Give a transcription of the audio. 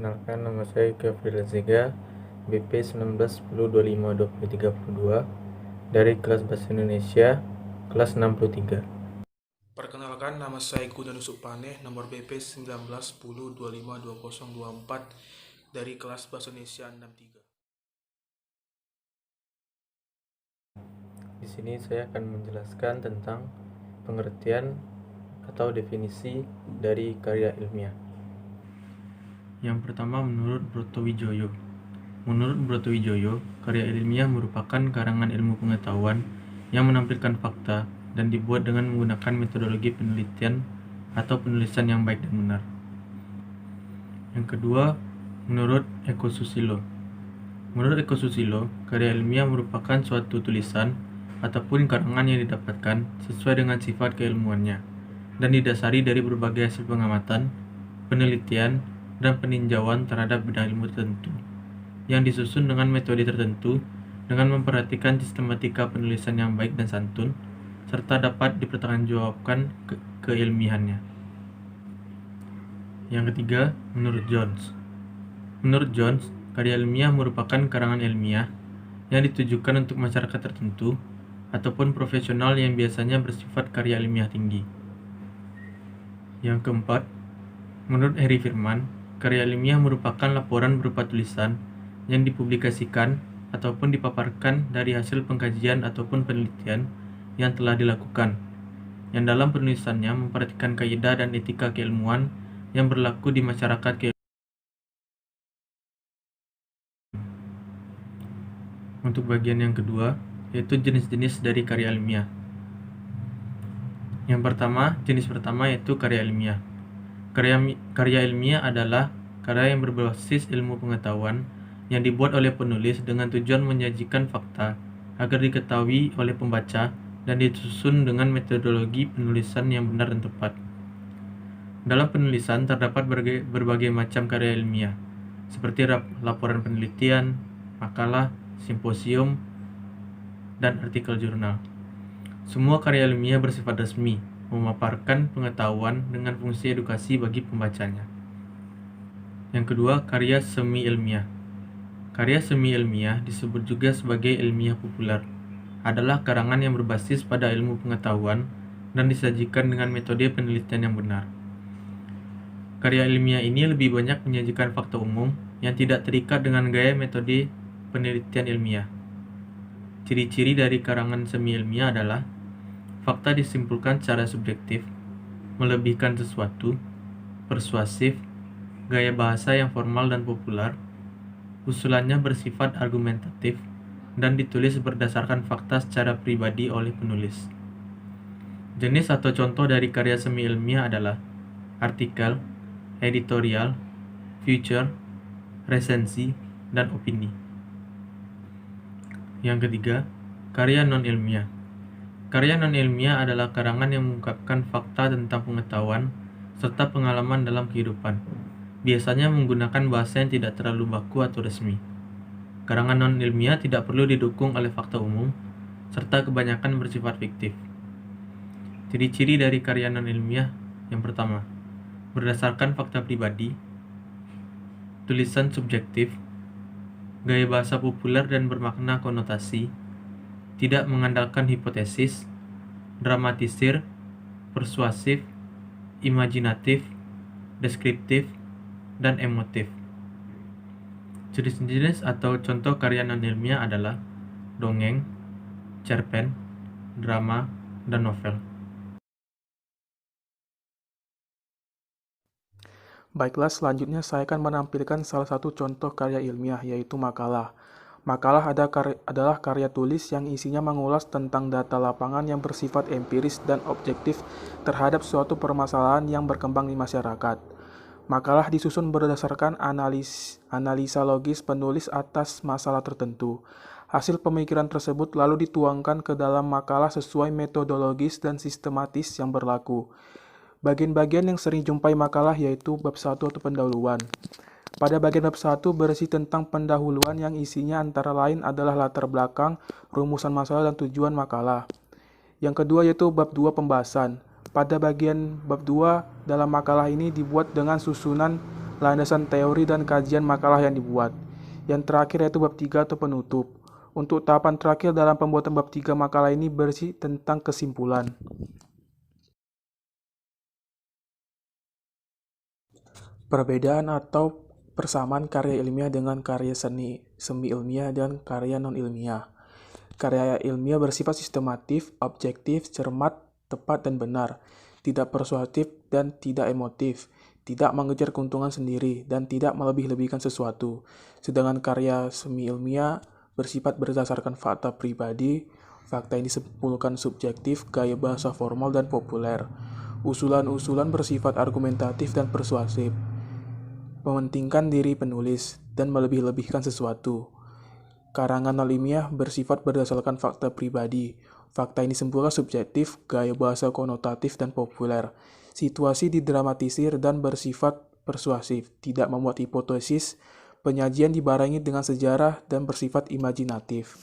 Perkenalkan, nama saya Gafril Zega, BP 1910252032 dari kelas Bahasa Indonesia, kelas 63. Perkenalkan, nama saya Gunan Supaneh, nomor BP 1910252024 dari kelas Bahasa Indonesia 63. Di sini saya akan menjelaskan tentang pengertian atau definisi dari karya ilmiah. Yang pertama, menurut Brotowijoyo. Menurut Brotowijoyo, karya ilmiah merupakan karangan ilmu pengetahuan yang menampilkan fakta dan dibuat dengan menggunakan metodologi penelitian atau penulisan yang baik dan benar. Yang kedua, menurut Eko Susilo. Menurut Eko Susilo, karya ilmiah merupakan suatu tulisan ataupun karangan yang didapatkan sesuai dengan sifat keilmuannya dan didasari dari berbagai hasil pengamatan, penelitian, dan peninjauan terhadap bidang ilmu tertentu yang disusun dengan metode tertentu dengan memperhatikan sistematika penulisan yang baik dan santun serta dapat dipertanggungjawabkan keilmiahannya. Yang ketiga, menurut Jones. Menurut Jones, karya ilmiah merupakan karangan ilmiah yang ditujukan untuk masyarakat tertentu ataupun profesional yang biasanya bersifat karya ilmiah tinggi. Yang keempat, menurut Harry Firman, karya ilmiah merupakan laporan berupa tulisan yang dipublikasikan ataupun dipaparkan dari hasil pengkajian ataupun penelitian yang telah dilakukan, yang dalam penulisannya memperhatikan kaidah dan etika keilmuan yang berlaku di masyarakat keilmuan. Untuk bagian yang kedua, yaitu jenis-jenis dari karya ilmiah. Yang pertama, jenis pertama yaitu karya ilmiah. Karya ilmiah adalah karya yang berbasis ilmu pengetahuan yang dibuat oleh penulis dengan tujuan menyajikan fakta agar diketahui oleh pembaca dan disusun dengan metodologi penulisan yang benar dan tepat. Dalam penulisan terdapat berbagai macam karya ilmiah, seperti laporan penelitian, makalah, simposium, dan artikel jurnal. Semua karya ilmiah bersifat resmi, memaparkan pengetahuan dengan fungsi edukasi bagi pembacanya. Yang kedua, karya semi ilmiah. Karya semi ilmiah disebut juga sebagai ilmiah populer, adalah karangan yang berbasis pada ilmu pengetahuan dan disajikan dengan metode penelitian yang benar. Karya ilmiah ini lebih banyak menyajikan fakta umum yang tidak terikat dengan gaya metode penelitian ilmiah. Ciri-ciri dari karangan semi ilmiah adalah fakta disimpulkan secara subjektif, melebihkan sesuatu, persuasif, gaya bahasa yang formal dan populer, usulannya bersifat argumentatif, dan ditulis berdasarkan fakta secara pribadi oleh penulis. Jenis atau contoh dari karya semi ilmiah adalah artikel, editorial, feature, resensi, dan opini. Yang ketiga, karya non-ilmiah. Karya non-ilmiah adalah karangan yang mengungkapkan fakta tentang pengetahuan serta pengalaman dalam kehidupan, biasanya menggunakan bahasa yang tidak terlalu baku atau resmi. Karangan non-ilmiah tidak perlu didukung oleh fakta umum, serta kebanyakan bersifat fiktif. Ciri-ciri dari karya non-ilmiah yang pertama, berdasarkan fakta pribadi, tulisan subjektif, gaya bahasa populer dan bermakna konotasi, tidak mengandalkan hipotesis, dramatisir, persuasif, imajinatif, deskriptif, dan emotif. Jenis-jenis atau contoh karya non-ilmiah adalah dongeng, cerpen, drama, dan novel. Baiklah, selanjutnya saya akan menampilkan salah satu contoh karya ilmiah, yaitu makalah. Makalah adalah karya tulis yang isinya mengulas tentang data lapangan yang bersifat empiris dan objektif terhadap suatu permasalahan yang berkembang di masyarakat. Makalah disusun berdasarkan analisa logis penulis atas masalah tertentu. Hasil pemikiran tersebut lalu dituangkan ke dalam makalah sesuai metodologis dan sistematis yang berlaku. Bagian-bagian yang sering jumpai makalah yaitu bab 1 atau pendahuluan. Pada bagian bab 1 berisi tentang pendahuluan yang isinya antara lain adalah latar belakang, rumusan masalah, dan tujuan makalah. Yang kedua yaitu bab 2 pembahasan. Pada bagian bab 2 dalam makalah ini dibuat dengan susunan landasan teori dan kajian makalah yang dibuat. Yang terakhir yaitu bab 3 atau penutup. Untuk tahapan terakhir dalam pembuatan bab 3 makalah ini bersih tentang kesimpulan. Perbedaan atau persamaan karya ilmiah dengan karya semi ilmiah dan karya non-ilmiah. Karya ilmiah bersifat sistematif, objektif, cermat, tepat, dan benar, tidak persuasif dan tidak emotif, tidak mengejar keuntungan sendiri, dan tidak melebih-lebihkan sesuatu. Sedangkan karya semi ilmiah bersifat berdasarkan fakta pribadi, fakta yang disimpulkan subjektif, gaya bahasa formal dan populer. Usulan-usulan bersifat argumentatif dan persuasif, mementingkan diri penulis, dan melebih-lebihkan sesuatu. Karangan non-ilmiah bersifat berdasarkan fakta pribadi. Fakta ini disimpulkan subjektif, gaya bahasa konotatif dan populer. Situasi didramatisir dan bersifat persuasif, tidak memuat hipotesis, penyajian dibarengi dengan sejarah dan bersifat imajinatif.